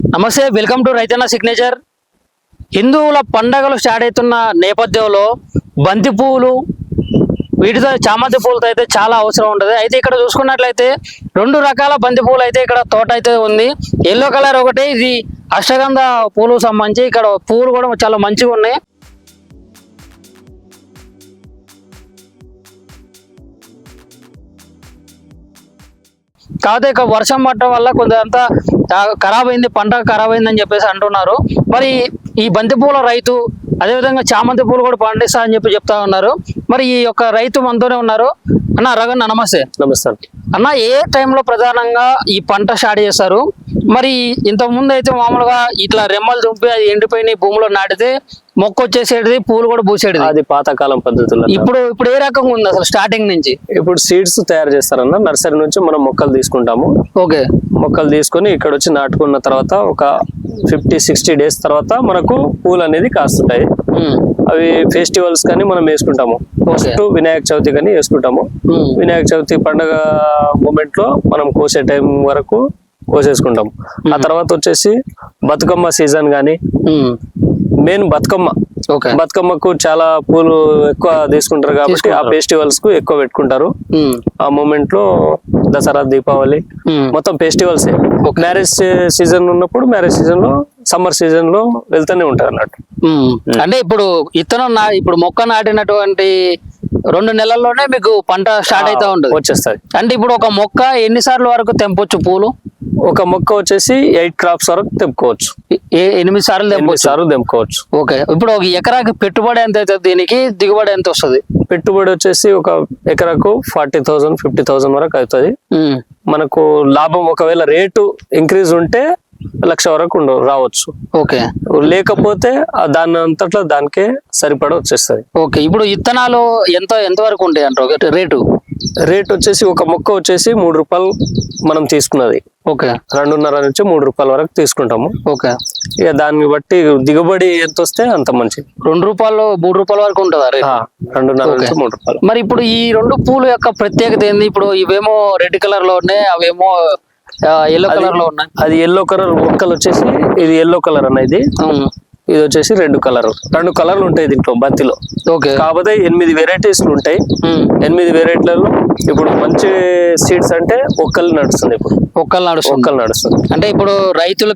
నమస్తే, welcome to రైతన్న signature. హిందువుల పండగలు స్టార్ట్ అవుతున్న నేపథ్యంలో బంతి పువ్వులు, వీటితో చామంతి పూలతో అయితే చాలా అవసరం ఉంటుంది. అయితే ఇక్కడ చూసుకున్నట్లయితే 2 రకాల బంతి పూలు అయితే ఇక్కడ తోట అయితే ఉంది. ఎల్లో కలర్ ఒకటి, ఇది అష్టగంధ పూలు సంబంధించి. ఇక్కడ పూలు కూడా చాలా మంచిగా ఉన్నాయి. కాకపోతే ఇక వర్షం పడటం వల్ల కొంత ఖరాబ్ అయింది, పంట ఖరాబ్ అయిందని చెప్పేసి అంటున్నారు. మరి ఈ బంతి పూల రైతు, అదేవిధంగా చామంతి పూలు కూడా పండిస్తా అని చెప్తా ఉన్నారు. మరి ఈ యొక్క రైతు మనతోనే ఉన్నారు. అన్న రగన్న, నమస్తే. నమస్తే అన్న, ఏ టైంలో ప్రధానంగా ఈ పంట స్టార్ట్ చేస్తారు? మరి ఇంతకు ముందు అయితే మామూలుగా ఇట్లా రెమ్మలు దుంపి అది ఎండిపోయిన భూమిలో నాటితే మొక్క వచ్చేసేది, పూలు కూడా పూసేది. అది పాతకాలం పద్ధతులు. ఇప్పుడు ఏ రకంగా ఉంది అసలు స్టార్టింగ్ నుంచి? ఇప్పుడు సీడ్స్ తయారు చేస్తారన్న, నర్సరీ నుంచి మనం మొక్కలు తీసుకుంటాము. ఓకే, మొక్కలు తీసుకొని ఇక్కడ వచ్చి నాటుకున్న తర్వాత ఒక 50-60 డేస్ తర్వాత మనకు పూలు అనేది కాస్తుంటాయి. అవి ఫెస్టివల్స్ కానీ మనం వేసుకుంటాము. ఫస్ట్ వినాయక చవితి కానీ వేసుకుంటాము. వినాయక చవితి పండుగ మూమెంట్ లో మనం కోసే టైం వరకు కోసేసుకుంటాం. ఆ తర్వాత వచ్చేసి బతుకమ్మ సీజన్ గానీ, మెయిన్ బతుకమ్మకు చాలా పూలు ఎక్కువ తీసుకుంటారు కాబట్టి ఆ ఫెస్టివల్స్ కు ఎక్కువ పెట్టుకుంటారు. ఆ మూమెంట్ లో దసరా, దీపావళి మొత్తం ఫెస్టివల్స్. మ్యారేజ్ సీజన్ ఉన్నప్పుడు మ్యారేజ్ సీజన్ లో, సమ్మర్ సీజన్ లో వెళ్తూనే ఉంటారు అన్నట్టు. అంటే ఇప్పుడు ఇప్పుడు మొక్క నాటినటువంటి 2 నెలల్లోనే మీకు పంట స్టార్ట్ అవుతా ఉంటుంది, వచ్చేస్తుంది. అంటే ఇప్పుడు ఒక మొక్క ఎన్నిసార్లు వరకు తెంపొచ్చు పూలు? ఒక మొక్క వచ్చేసి 8 క్రాప్స్ వరకు తెంపుకోవచ్చు. 8 సార్లు తెంపుకోవచ్చు. ఓకే, ఇప్పుడు ఒక ఎకరాకి పెట్టుబడి ఎంత అవుతుంది, దీనికి దిగుబడి ఎంత వస్తుంది? పెట్టుబడి వచ్చేసి ఒక ఎకరాకు 40,000-50,000 వరకు అవుతుంది. మనకు లాభం ఒకవేళ రేటు ఇంక్రీజ్ ఉంటే 1,00,000 వరకు రావచ్చు. ఓకే, లేకపోతే దాని అంతట్లో దానికే సరిపడ వచ్చేస్తుంది. ఓకే, ఇప్పుడు విత్తనాలు ఎంత వరకు ఉంటాయి అంటారు రేటు వచ్చేసి ఒక మొక్క వచ్చేసి 3 రూపాయలు మనం తీసుకున్నది. ఓకే, 2.5 నుంచి 3 రూపాయల వరకు తీసుకుంటాము. ఓకే, ఇక దాన్ని బట్టి దిగుబడి ఎంత వస్తే అంత మంచిది. 2 రూపాయలు 3 రూపాయల వరకు ఉంటుందా? 2.5 నుంచి 3 రూపాయలు. మరి ఇప్పుడు ఈ 2 పూలు యొక్క ప్రత్యేకత ఏంది? ఇప్పుడు ఇవేమో రెడ్ కలర్ లో ఉన్నాయి, అవేమో ఎల్లో కలర్ లో ఉన్నాయి. అది ఎల్లో కలర్ మొక్కలు వచ్చేసి, ఇది ఎల్లో కలర్ అనేది, ఇది వచ్చేసి రెడ్ కలర్. 2 కలర్లు ఉంటాయి దీంట్లో బంతిలో. ఓకే, కాకపోతే 8 వెరైటీస్ ఉంటాయి. 8 వెరైటీలలో ఇప్పుడు మంచి సీడ్స్ అంటే ఒక్కలు నడుస్తుంది. ఇప్పుడు ఒక్కలు నడుస్తుంది. అంటే ఇప్పుడు రైతుల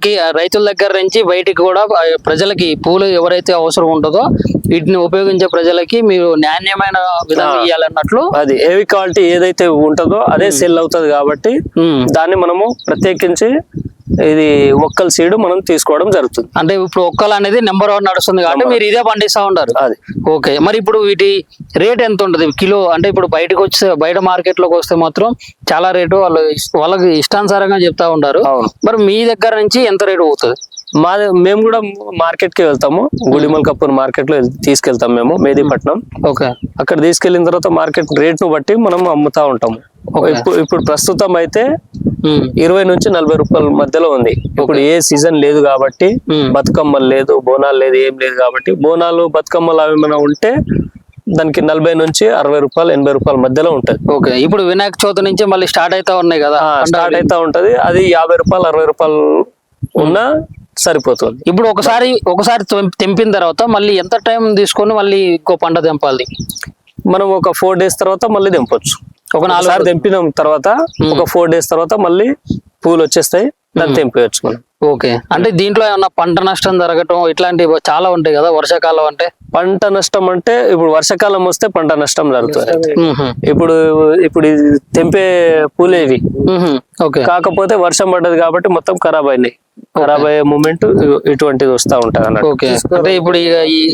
దగ్గర నుంచి బయటికి కూడా ప్రజలకి పూలు ఎవరైతే అవసరం ఉంటుందో వీటిని ఉపయోగించే ప్రజలకి మీరు నాణ్యమైన విధానం ఇవ్వాలన్నట్లు. అది హెవీ క్వాలిటీ ఏదైతే ఉంటుందో అదే సెల్ అవుతుంది కాబట్టి దాన్ని మనము ప్రత్యేకించి ఇది ఒక్కల సీడ్ మనం తీసుకోవడం జరుగుతుంది. అంటే ఇప్పుడు ఒక్కలు అనేది నెంబర్ 1 నడుస్తుంది కాబట్టి మీరు ఇదే పండిస్తా ఉంటారు. అది ఓకే, మరి ఇప్పుడు వీటి రేట్ ఎంత ఉంటుంది కిలో? అంటే ఇప్పుడు బయట మార్కెట్ లోకి వస్తే మాత్రం చాలా రేటు వాళ్ళకి ఇష్టానుసారంగా చెప్తా ఉంటారు. మరి మీ దగ్గర నుంచి ఎంత రేటు పోతుంది? మేము కూడా మార్కెట్ కి వెళ్తాము. గుడిమల్కాపూర్ మార్కెట్ లో తీసుకెళ్తాం మేము, మెహదీపట్నం. ఓకే, అక్కడ తీసుకెళ్లిన తర్వాత మార్కెట్ రేట్ ను బట్టి మనం అమ్ముతా ఉంటాము. ఇప్పుడు ప్రస్తుతం అయితే 20 నుంచి 40 రూపాయల మధ్యలో ఉంది. ఇప్పుడు ఏ సీజన్ లేదు కాబట్టి, బతుకమ్మలు లేదు, బోనాలు లేదు, ఏం లేదు కాబట్టి, బోనాలు బతుకమ్మలు అవి ఏమైనా ఉంటే దానికి 40 నుంచి 60 రూపాయలు, 80 రూపాయల మధ్యలో ఉంటది. ఓకే, ఇప్పుడు వినాయక చవితి నుంచి మళ్ళీ స్టార్ట్ అవుతా ఉన్నాయి కదా, స్టార్ట్ అవుతా ఉంటది. అది 50 రూపాయలు, 60 రూపాయలు ఉన్నా సరిపోతుంది. ఇప్పుడు ఒకసారి తెంపిన తర్వాత మళ్ళీ ఎంత టైం తీసుకొని మళ్ళీ ఇంకో పంట తెంపాలి? మనం ఒక 4 డేస్ తర్వాత మళ్ళీ తెంపొచ్చు. ఒక 4 సార్లు తెంపిన తర్వాత ఒక 4 డేస్ తర్వాత మళ్ళీ పూలు వచ్చేస్తాయి, దాన్ని తెంపేయచ్చు మనం. ఓకే, అంటే దీంట్లో ఏమన్నా పంట నష్టం జరగటం ఇట్లాంటివి చాలా ఉంటాయి కదా వర్షాకాలం అంటే? పంట నష్టం అంటే ఇప్పుడు వర్షాకాలం వస్తే పంట నష్టం జరుగుతుంది. ఇప్పుడు తెంపే పూలే ఇవి. కాకపోతే వర్షం పడ్డది కాబట్టి మొత్తం ఖరాబ్ అయినాయి. ఖరాబ్ అయ్యే మూమెంట్ ఇటువంటిది వస్తా ఉంటది అన్నట్టు. ఓకే, అంటే ఇప్పుడు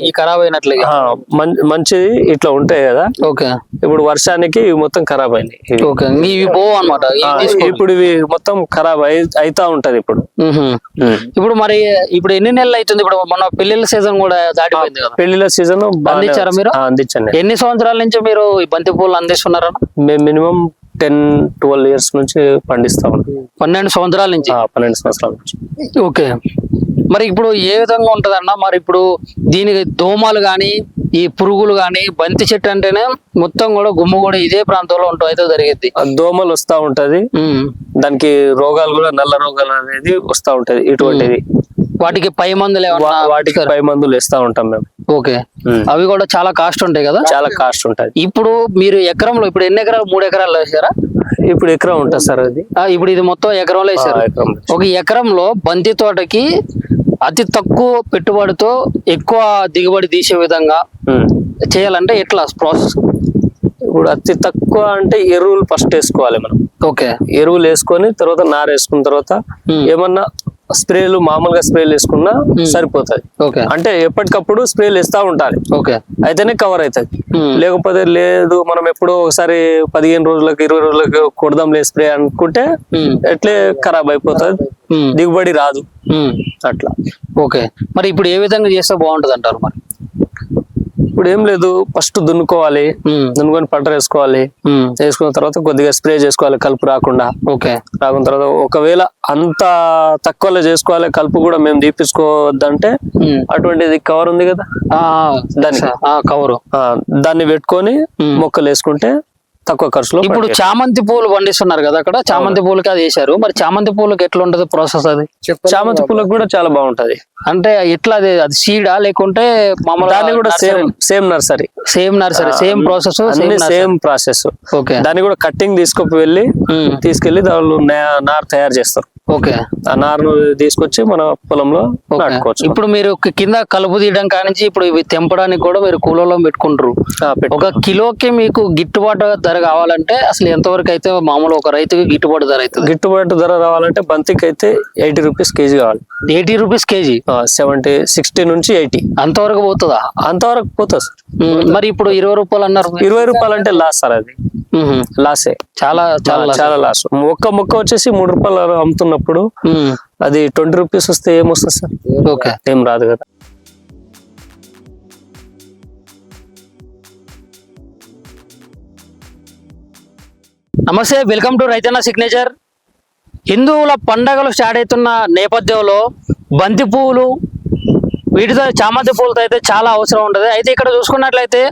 ఈ ఖరాబ్ అయినట్లే మంచిది ఇట్లా ఉంటాయి కదా. ఓకే, ఇప్పుడు వర్షానికి మొత్తం ఖరాబ్ అయినాయి. ఇవి పోవు అన్నమాట. ఇప్పుడు ఇవి మొత్తం ఖరాబ్ అయితా ఉంటది. ఇప్పుడు మరి ఎన్ని నెలలు అవుతుంది? ఇప్పుడు మన పెళ్లిళ్ళ సీజన్ కూడా దాటిపోయింది కదా. పెళ్లిళ్ళ సీజన్ అందించారా మీరు? అందించండి. ఎన్ని సంవత్సరాల నుంచి మీరు ఈ బంతి పూలు అందిస్తున్నారా? మేము మినిమం 10-12 ఇయర్స్ నుంచి పండిస్తా ఉన్నాం. 12 సంవత్సరాల నుంచి. 12 సంవత్సరాల నుంచి. ఓకే, మరి ఇప్పుడు ఏ విధంగా ఉంటదన్న, మరి ఇప్పుడు దీనికి దోమలు గాని ఈ పురుగులు గాని, బంతి చెట్టు అంటేనే మొత్తం కూడా గుమ్మ కూడా ఇదే ప్రాంతంలో ఉంటాం అయితే జరిగింది. ఆ దోమలు వస్తా ఉంటది, దానికి రోగాలు కూడా నల్ల రోగాలు అనేది వస్తా ఉంటది. ఇటువంటిది వాటికి పై మందులు ఏమన్నా? వాటికి పై మందులు వేస్తా ఉంటాం మేము. ఓకే, అవి కూడా చాలా కాస్ట్ ఉంటాయి కదా? చాలా కాస్ట్ ఉంటది. ఇప్పుడు మీరు ఎకరంలో ఇప్పుడు ఎన్ని ఎకరాలు? 3 ఎకరాలు వేసారా? ఇప్పుడు ఎకరం ఉంటుంది సార్ అది. ఇప్పుడు ఇది మొత్తం ఎకరంలో వేసారు. ఒక ఎకరంలో బంతి తోటకి అతి తక్కువ పెట్టుబడితో ఎక్కువ దిగుబడి తీసే విధంగా చేయాలంటే ఎట్లా ప్రాసెస్? ఇప్పుడు అతి తక్కువ అంటే ఎరువులు ఫస్ట్ వేసుకోవాలి మనం. ఓకే, ఎరువులు వేసుకొని తర్వాత నార వేసుకున్న తర్వాత ఏమన్నా స్ప్రేలు, మామూలుగా స్ప్రేలు వేసుకున్నా సరిపోతుంది. ఓకే, అంటే ఎప్పటికప్పుడు స్ప్రేలు వేస్తా ఉండాలి. ఓకే, అయితేనే కవర్ అవుతుంది. లేకపోతే లేదు మనం ఎప్పుడో ఒకసారి 15 రోజులకు 20 రోజులకు కొడదాంలే స్ప్రే అనుకుంటే ఎట్లే ఖరాబ్ అయిపోతుంది, దిగుబడి రాదు అట్లా. ఓకే, మరి ఇప్పుడు ఏ విధంగా చేస్తే బాగుంటది అంటారు? మరి ఇప్పుడు ఏం లేదు, ఫస్ట్ దున్నుకోవాలి, దున్నుకొని పంట వేసుకోవాలి. వేసుకున్న తర్వాత కొద్దిగా స్ప్రే చేసుకోవాలి కలుపు రాకుండా. ఓకే, రాకున్న తర్వాత ఒకవేళ అంత తక్కువలో చేసుకోవాలి, కలుపు కూడా మేము తీపించుకోవద్దంటే అటువంటిది కవర్ ఉంది కదా, దాన్ని కవరు దాన్ని పెట్టుకొని మొక్కలు వేసుకుంటే తక్కువ ఖర్చులో. ఇప్పుడు చామంతి పూలు పండిస్తున్నారు కదా అక్కడ, చామంతి పూలకి అది వేసారు. మరి చామంతి పూలకి ఎట్లా ఉంటది ప్రాసెస్? అది చామంతి పూలకు కూడా చాలా బాగుంటది. అంటే ఎట్లా అది సీడా లేకుంటే మామూలు? దాన్ని కూడా same nursery, same process, same process. Okay, దాన్ని కూడా కట్టింగ్ తీసుకెళ్లి దానిలో నారు తయారు చేస్తారు. ఓకే, ఆ నారును తీసుకొచ్చి మన పొలంలో నాటుకోవచ్చు. ఇప్పుడు మీరు కింద కలుపు తీయడం కానించి ఇప్పుడు ఇవి తెంపడానికి కూడా మీరు కూలలో పెట్టుకుంటారు. ఒక కిలోకి మీకు గిట్టుబాటు ధర కావాలంటే అసలు ఎంతవరకు అయితే మామూలు ఒక రైతుకి గిట్టుబాటు ధర అవుతుంది? గిట్టుబాటు ధర రావాలంటే బంతికి అయితే 80 రూపీస్ కేజీ కావాలి. 80 రూపీస్ కేజీ? 70, 60 నుంచి 80 అంతవరకు పోతుందా? అంతవరకు పోతుంది సార్. మరి ఇప్పుడు 20 రూపాయలు అన్నారు. 20 రూపాయలు అంటే లాస్ సార్, అది లాసే, చాలా లాస్. ఒక్క మొక్క వచ్చేసి 3 రూపాయలు అమ్ముతున్నప్పుడు అది 20 రూపీస్ వస్తే ఏమొస్తుంది సార్? ఓకే, ఏం రాదు కదా. నమస్తే, వెల్కమ్ టు రైతన్న సిగ్నేచర్. హిందువుల పండగలు స్టార్ట్ అవుతున్న నేపథ్యంలో బంతి పువ్వులు, వీటితో చామంతి పూలతో అయితే చాలా అవసరం ఉంటుంది. అయితే ఇక్కడ చూసుకున్నట్లయితే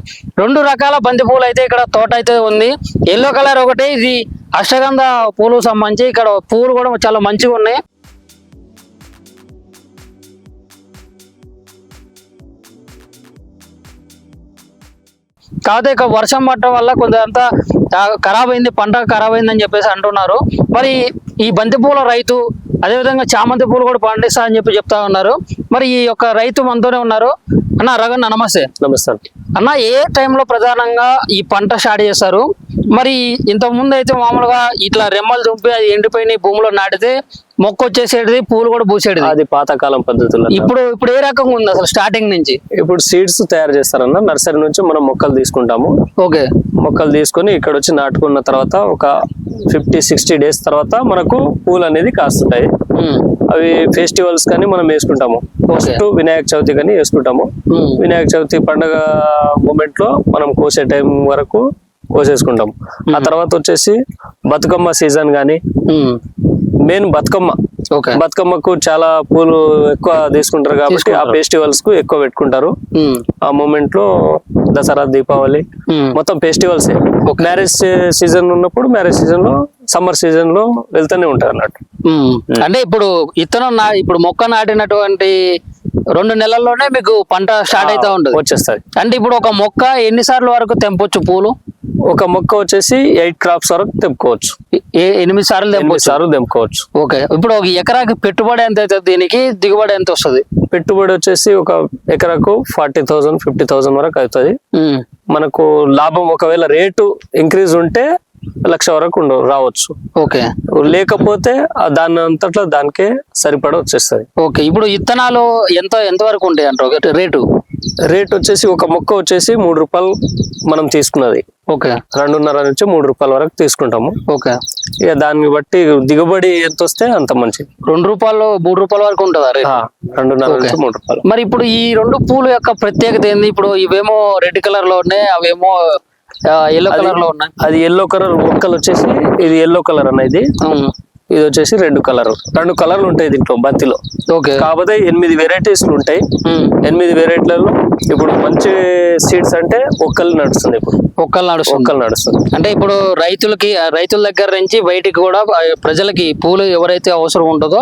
2 రకాల బంతి పూలు అయితే ఇక్కడ తోట అయితే ఉంది. ఎల్లో కలర్ ఒకటి, ఇది అష్టగంధ పూలు సంబంధించి. ఇక్కడ పూలు కూడా చాలా మంచిగా ఉన్నాయి. కాకపోతే ఇక వర్షం పడటం వల్ల కొంత ఖరాబ్ అయింది, పంట ఖరాబ్ అయింది అని చెప్పేసి అంటున్నారు. మరి ఈ బంతి పూల రైతు, అదేవిధంగా చామంతి పూలు కూడా పండిస్తా అని చెప్తా ఉన్నారు. మరి ఈ యొక్క రైతు మనతోనే ఉన్నారు. అన్న రఘన్న, నమస్తే. నమస్తే అన్న, ఏ టైంలో ప్రధానంగా ఈ పంట స్టార్ట్ చేస్తారు? మరి ఇంతకు ముందు అయితే మామూలుగా ఇట్లా రెమ్మలు దుంపి అది ఎండిపోయిన భూమిలో నాటితే మొక్క వచ్చేసేది, పూలు కూడా పూసేది. అది పాతకాలం పద్ధతుల్లో. ఇప్పుడు ఏ రకంగా ఉంది అసలు స్టార్టింగ్ నుంచి? ఇప్పుడు సీడ్స్ తయారు చేస్తారన్న, నర్సరీ నుంచి మనం మొక్కలు తీసుకుంటాము. ఓకే, మొక్కలు తీసుకొని ఇక్కడ వచ్చి నాటుకున్న తర్వాత ఒక 50-60 డేస్ తర్వాత మనకు పూలు అనేది కాస్తుంటాయి. అవి ఫెస్టివల్స్ కానీ మనం వేసుకుంటాము. ఫస్ట్ వినాయక చవితి కానీ వేసుకుంటాము. వినాయక చవితి పండుగ మూమెంట్ లో మనం కోసే టైం వరకు కోసేసుకుంటాం. ఆ తర్వాత వచ్చేసి బతుకమ్మ సీజన్ గానీ, మెయిన్ బతుకమ్మకు చాలా పూలు ఎక్కువ తీసుకుంటారు కాబట్టి ఆ ఫెస్టివల్స్ కు ఎక్కువ పెట్టుకుంటారు. ఆ మూమెంట్ లో దసరా, దీపావళి మొత్తం ఫెస్టివల్స్. మ్యారేజ్ సీజన్ ఉన్నప్పుడు మ్యారేజ్ సీజన్ లో, సమ్మర్ సీజన్ లో వెళ్తూనే ఉంటారు అన్నట్టు. అంటే ఇప్పుడు ఇప్పుడు మొక్క నాటినటువంటి 2 నెలల్లోనే మీకు పంట స్టార్ట్ అయితే ఉంటుంది, వచ్చేస్తుంది. అంటే ఇప్పుడు ఒక మొక్క ఎన్నిసార్లు వరకు తెంపొచ్చు పూలు? ఒక మొక్క వచ్చేసి 8 క్రాప్స్ వరకు తెంపుకోవచ్చు. 8 సార్లు తెంపుకోవచ్చు. ఓకే, ఇప్పుడు ఒక ఎకరాకి పెట్టుబడి ఎంత అవుతుంది? దీనికి దిగుబడి ఎంత వస్తుంది? పెట్టుబడి వచ్చేసి ఒక ఎకరాకు 40,000, 50,000 వరకు అవుతుంది. మనకు లాభం ఒకవేళ రేటు ఇంక్రీజ్ ఉంటే 1,00,000 వరకు రావచ్చు. ఓకే, లేకపోతే దాని అంతట్లో దానికే సరిపడ వచ్చేస్తుంది. ఓకే, ఇప్పుడు విత్తనాలు ఎంత వరకు ఉంటాయి అంటారు రేటు? రేట్ వచ్చేసి ఒక మొక్క వచ్చేసి 3 రూపాయలు మనం తీసుకున్నది. ఓకే, 2.5 నుంచి 3 రూపాయల వరకు తీసుకుంటాము. ఓకే, ఇక దాన్ని బట్టి దిగుబడి ఎంత వస్తే అంత మంచిది. 2 రూపాయలు 3 రూపాయల వరకు ఉంటుందా? 2.5 నుంచి 3 రూపాయలు. మరి ఇప్పుడు ఈ 2 పూలు యొక్క ప్రత్యేకత ఏంది? ఇప్పుడు ఇవేమో రెడ్ కలర్ లో ఉన్నాయి, అవేమో ఎల్లో కలర్ లో ఉన్నాయి. అది ఎల్లో కలర్ మొక్కలు వచ్చేసి, ఇది ఎల్లో కలర్ అనేది. ఇది వచ్చేసి రెడ్ కలర్. 2 కలర్లు ఉంటాయి దీంట్లో బంతిలో. ఓకే. కాకపోతే 8 వెరైటీస్ ఉంటాయి. 8 వెరైటీలలో ఇప్పుడు మంచి సీడ్స్ అంటే ఒక్కలు నడుస్తుంది. ఇప్పుడు ఒక్కలు నడుస్తుంది. అంటే ఇప్పుడు రైతుల దగ్గర నుంచి బయటికి కూడా ప్రజలకి పూలు ఎవరైతే అవసరం ఉంటుందో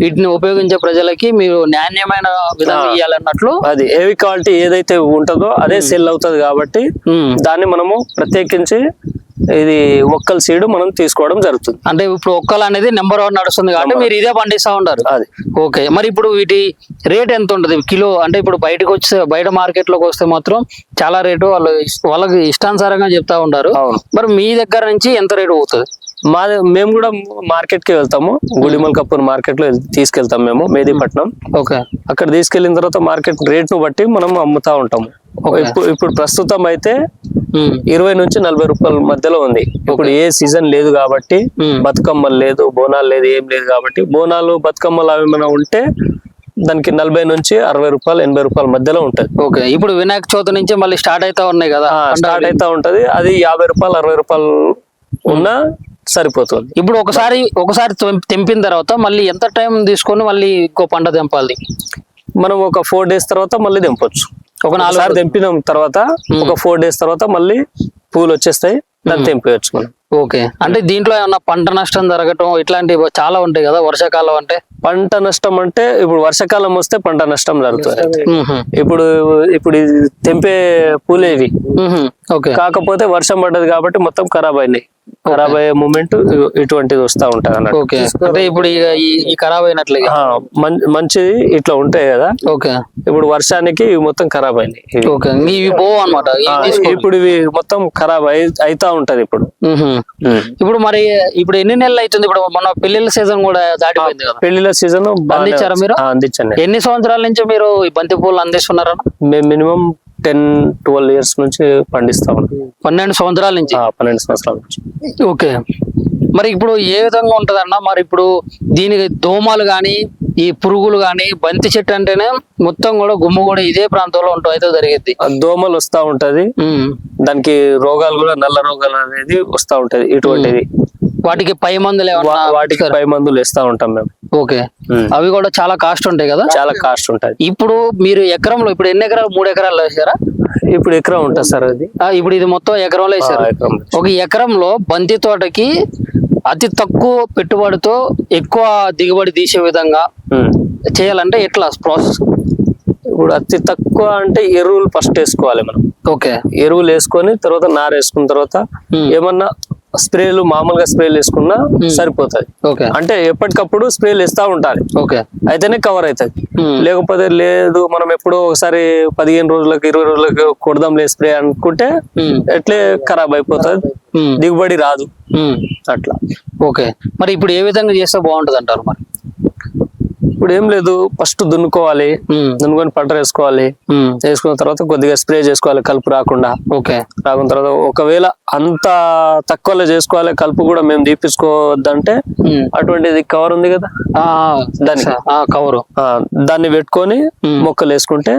వీటిని ఉపయోగించే ప్రజలకి మీరు నాణ్యమైన విధంగా ఇవ్వాలన్నట్లు. అది ఏవి క్వాలిటీ ఏదైతే ఉంటుందో అదే సెల్ అవుతుంది కాబట్టి దాన్ని మనము ప్రత్యేకించి ఇది ఒక్కల సీడ్ మనం తీసుకోవడం జరుగుతుంది. అంటే ఇప్పుడు ఒక్కలు అనేది నెంబర్ 1 నడుస్తుంది కాబట్టి మీరు ఇదే పండిస్తా ఉంటారు. అది ఓకే. మరి ఇప్పుడు వీటి రేట్ ఎంత ఉంటుంది కిలో? అంటే ఇప్పుడు బయట మార్కెట్ లోకి వస్తే మాత్రం చాలా రేటు వాళ్ళకి ఇష్టానుసారంగా చెప్తా ఉంటారు. మరి మీ దగ్గర నుంచి ఎంత రేటు పోతుంది? మేము కూడా మార్కెట్ కి వెళ్తాము. గుడిమల్ కపూర్ మార్కెట్ లో తీసుకెళ్తాం మేము, మెహదీపట్నం. ఓకే. అక్కడ తీసుకెళ్లిన తర్వాత మార్కెట్ రేట్ ను బట్టి మనం అమ్ముతా ఉంటాము. ఇప్పుడు ప్రస్తుతం అయితే 20 నుంచి 40 రూపాయల మధ్యలో ఉంది. ఇప్పుడు ఏ సీజన్ లేదు కాబట్టి, బతుకమ్మలు లేదు, బోనాలు లేదు, ఏం లేదు కాబట్టి బోనాలు బతుకమ్మలు అవి ఏమైనా ఉంటే దానికి 40 నుంచి 60 రూపాయలు 80 రూపాయల మధ్యలో ఉంటది. ఓకే. ఇప్పుడు వినాయక చవితి నుంచి మళ్ళీ స్టార్ట్ అవుతా ఉన్నాయి కదా, స్టార్ట్ అవుతా ఉంటది. అది 50 రూపాయలు 60 రూపాయలు ఉన్నా సరిపోతుంది. ఇప్పుడు ఒకసారి తెంపిన తర్వాత మళ్ళీ ఎంత టైం తీసుకొని మళ్ళీ ఇంకో పంట తెంపాలి? మనం ఒక 4 days తర్వాత మళ్ళీ తెంపొచ్చు. ఒక 4 సార్లు తెంపిన తర్వాత ఒక 4 days తర్వాత మళ్ళీ పూలు వచ్చేస్తాయి, దాన్ని తెంపేయచ్చు మనం. ఓకే. అంటే దీంట్లో ఏమన్నా పంట నష్టం జరగటం ఇట్లాంటివి చాలా ఉంటాయి కదా వర్షాకాలం అంటే? పంట నష్టం అంటే ఇప్పుడు వర్షాకాలం వస్తే పంట నష్టం జరుగుతుంది. ఇప్పుడు తెంపే పూలేవి. ఓకే. కాకపోతే వర్షం పడ్డది కాబట్టి మొత్తం ఖరాబ్ అయినాయి. ఖరాబ్ అయ్యే మూమెంట్ ఇటువంటిది వస్తా ఉంటది అన్నట్టు. ఓకే. అంటే ఇప్పుడు ఈ ఖరాబ్ అయినట్లే మంచిది ఇట్లా ఉంటాయి కదా. ఓకే. ఇప్పుడు వర్షానికి ఇవి మొత్తం ఖరాబ్ అయినాయి. ఓకే. ఇవి పోవు అన్నమాట. ఇప్పుడు ఇవి మొత్తం ఖరాబ్ అయితా ఉంటది. ఇప్పుడు మరి ఎన్ని నెలలు అవుతుంది? ఇప్పుడు మన పెళ్లిళ్ళ సీజన్ కూడా దాటిపోయింది కదా. పెళ్లిళ్ళ సీజన్ అందించారా మీరు? అందించండి. ఎన్ని సంవత్సరాల నుంచి మీరు ఈ బంతి పూలు అందిస్తున్నారా? మేము మినిమం 10-12 years నుంచి పండిస్తా ఉంటాం. 12 సంవత్సరాల నుంచి. 12 సంవత్సరాల నుంచి. ఓకే. మరి ఇప్పుడు ఏ విధంగా ఉంటదన్న? మరి ఇప్పుడు దీనికి దోమలు గాని ఈ పురుగులు గాని, బంతి చెట్టు అంటేనే మొత్తం కూడా గుమ్మ కూడా ఇదే ప్రాంతంలో ఉంటాం అయితే జరిగింది. దోమలు వస్తా ఉంటది, దానికి రోగాలు కూడా నల్ల రోగాలు అనేది వస్తా ఉంటది. ఇటువంటిది వాటికి పై మందులు వేస్తా ఉంటాం మేము. ఓకే. అవి కూడా చాలా కాస్ట్ ఉంటాయి కదా? చాలా కాస్ట్ ఉంటాయి. ఇప్పుడు మీరు ఎకరంలో ఇప్పుడు ఎన్ని ఎకరాలు? 3 ఎకరాలు వేసారా? ఇప్పుడు ఎకరం ఉంటుంది సార్ అది. ఇప్పుడు ఇది మొత్తం ఎకరంలో వేసారు. ఒక ఎకరంలో బంతి తోటకి అతి తక్కువ పెట్టుబడితో ఎక్కువ దిగుబడి తీసే విధంగా చేయాలంటే ఎట్లా ప్రాసెస్? ఇప్పుడు అతి తక్కువ అంటే ఎరువులు ఫస్ట్ వేసుకోవాలి మనం. ఓకే. ఎరువులు వేసుకొని తర్వాత నార వేసుకున్న తర్వాత ఏమన్నా స్ప్రేలు మామూలుగా స్ప్రేలు వేసుకున్నా సరిపోతుంది. అంటే ఎప్పటికప్పుడు స్ప్రేలు వేస్తా ఉండాలి. అయితేనే కవర్ అవుతుంది. లేకపోతే లేదు మనం ఎప్పుడో ఒకసారి 15 రోజులకు 20 రోజులకు కొడదాంలే స్ప్రే అనుకుంటే ఎట్లే ఖరాబ్ అయిపోతుంది, దిగుబడి రాదు అట్లా. ఓకే. మరి ఇప్పుడు ఏ విధంగా చేస్తే బాగుంటది అంటారు? మరి ఇప్పుడు ఏం లేదు, ఫస్ట్ దున్నుకోవాలి, దున్నుకొని పంట వేసుకోవాలి. వేసుకున్న తర్వాత కొద్దిగా స్ప్రే చేసుకోవాలి కలుపు రాకుండా. రాకున్న తర్వాత ఒకవేళ అంత తక్కువలో చేసుకోవాలి, కలుపు కూడా మేము తీపించుకోవద్దంటే అటువంటిది కవర్ ఉంది కదా, దాన్ని పెట్టుకొని మొక్కలు వేసుకుంటే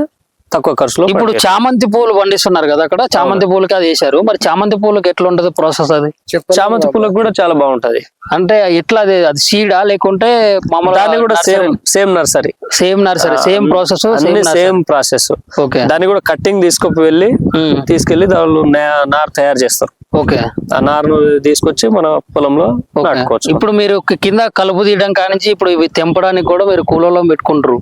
తక్కువ ఖర్చులో. ఇప్పుడు చామంతి పూలు పండిస్తున్నారు కదా అక్కడ, చామంతి పూలకి అది వేసారు. మరి చామంతి పూలకి ఎట్లా ఉంటది ప్రాసెస్? అది చామంతి పూలకు కూడా చాలా బాగుంటది. అంటే ఎట్లా అది సీడా లేకుంటే దాన్ని కూడా same nursery same process? Same process. దాన్ని కూడా కట్టింగ్ తీసుకెళ్లి దానిలో నార్ తయారు చేస్తారు. ఓకే. ఆ నారును తీసుకొచ్చి మన పొలంలో నాటుకోవచ్చు. ఇప్పుడు మీరు కింద కలుపు తీయడం కానించి ఇప్పుడు ఇవి తెంపడానికి కూడా మీరు కూలలో పెట్టుకుంటారు.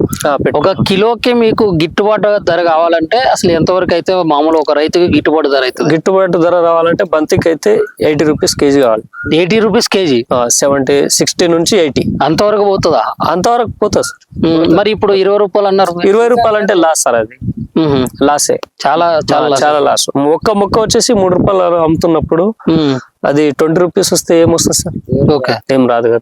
ఒక కిలోకి మీకు గిట్టుబాటు ధర కావాలంటే అసలు ఎంతవరకు అయితే మామూలు ఒక రైతుకి గిట్టుబాటు ధర అవుతుంది? గిట్టుబాటు ధర రావాలంటే బంతికి అయితే 80 రూపీస్ కేజీ కావాలి. 80 రూపీస్ కేజీ? 60 నుంచి 80 అంతవరకు పోతుందా? అంతవరకు పోతుంది. మరి ఇప్పుడు 20 రూపాయలు అన్నారు. 20 రూపాయలు అంటే లాస్ సార్, అది లాసే, చాలా చాలా లాస్. ఒక్క మొక్క వచ్చేసి 3 రూపాయలు అమ్ముతున్నప్పుడు అది 20 రూపీస్ వస్తే ఏమొస్తుంది సార్? ఏం రాదు కదా.